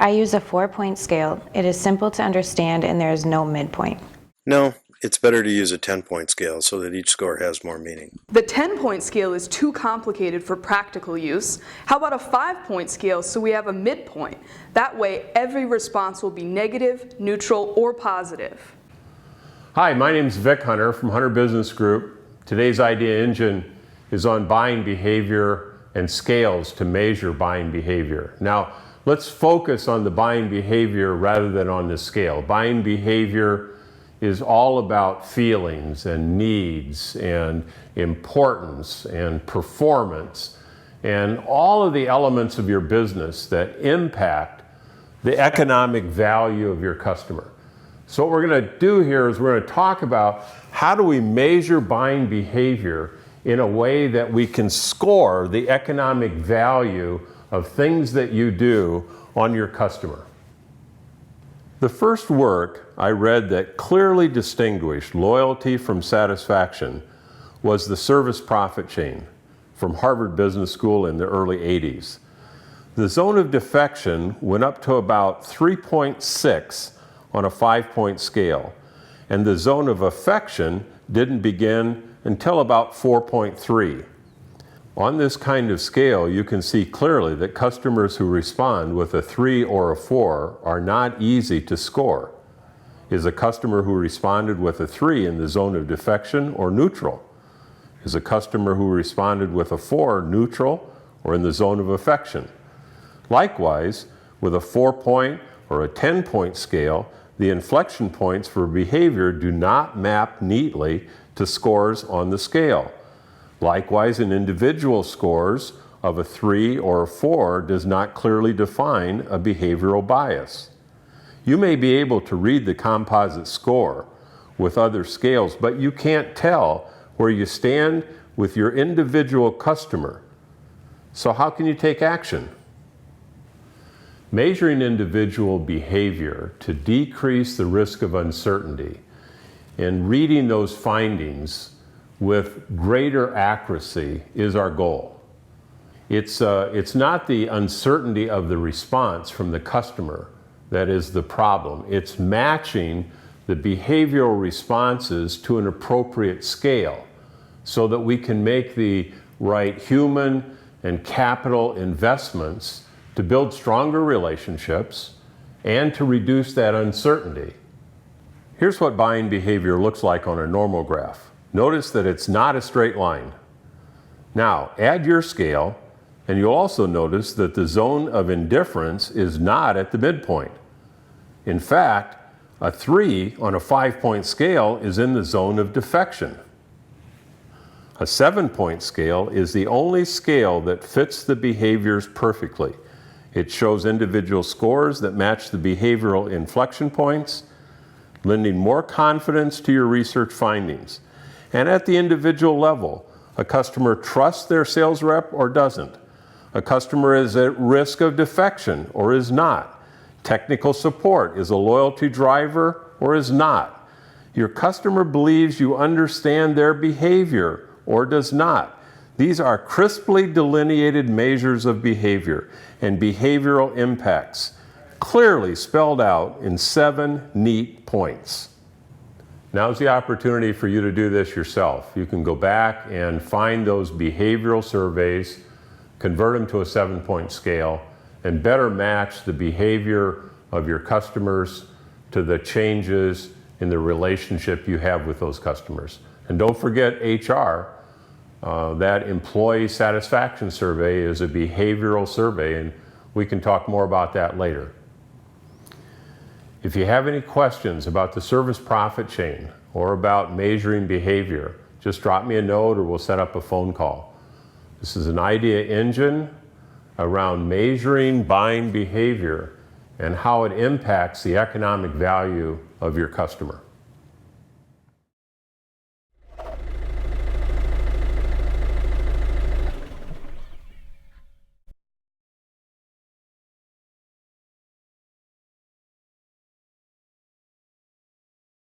I use a 4-point scale. It is simple to understand and there is no midpoint. No, it's better to use a 10-point scale so that each score has more meaning. The 10-point scale is too complicated for practical use. How about a 5-point scale so we have a midpoint? That way, every response will be negative, neutral, or positive. Hi, my name is Vic Hunter from Hunter Business Group. Today's Idea Engine is on buying behavior and scales to measure buying behavior. Now, let's focus on the buying behavior rather than on the scale. Buying behavior is all about feelings and needs and importance and performance and all of the elements of your business that impact the economic value of your customer. So what we're going to do here is we're going to talk about how do we measure buying behavior in a way that we can score the economic value of things that you do on your customer. The first work I read that clearly distinguished loyalty from satisfaction was The Service Profit Chain from Harvard Business School in the early 80s. The zone of defection went up to about 3.6 on a 5-point scale, and the zone of affection didn't begin until about 4.3. On this kind of scale, you can see clearly that customers who respond with a 3 or a 4 are not easy to score. Is a customer who responded with a 3 in the zone of defection or neutral? Is a customer who responded with a 4 neutral or in the zone of affection? Likewise, with a 4-point or a 10-point scale, the inflection points for behavior do not map neatly to scores on the scale. Likewise, an individual scores of a 3 or a 4 does not clearly define a behavioral bias. You may be able to read the composite score with other scales, but you can't tell where you stand with your individual customer. So how can you take action? Measuring individual behavior to decrease the risk of uncertainty and reading those findings with greater accuracy is our goal. It's not the uncertainty of the response from the customer that is the problem. It's matching the behavioral responses to an appropriate scale so that we can make the right human and capital investments to build stronger relationships and to reduce that uncertainty. Here's what buying behavior looks like on a normal graph. Notice that it's not a straight line. Now, add your scale, and you'll also notice that the zone of indifference is not at the midpoint. In fact, a 3 on a 5-point scale is in the zone of defection. A 7-point scale is the only scale that fits the behaviors perfectly. It shows individual scores that match the behavioral inflection points, lending more confidence to your research findings. And at the individual level, a customer trusts their sales rep or doesn't. A customer is at risk of defection or is not. Technical support is a loyalty driver or is not. Your customer believes you understand their behavior or does not. These are crisply delineated measures of behavior and behavioral impacts, clearly spelled out in 7 neat points. Now's the opportunity for you to do this yourself. You can go back and find those behavioral surveys, convert them to a 7-point scale, and better match the behavior of your customers to the changes in the relationship you have with those customers. And don't forget HR. That employee satisfaction survey is a behavioral survey, and we can talk more about that later. If you have any questions about the service profit chain or about measuring behavior, just drop me a note or we'll set up a phone call. This is an idea engine around measuring buying behavior and how it impacts the economic value of your customer.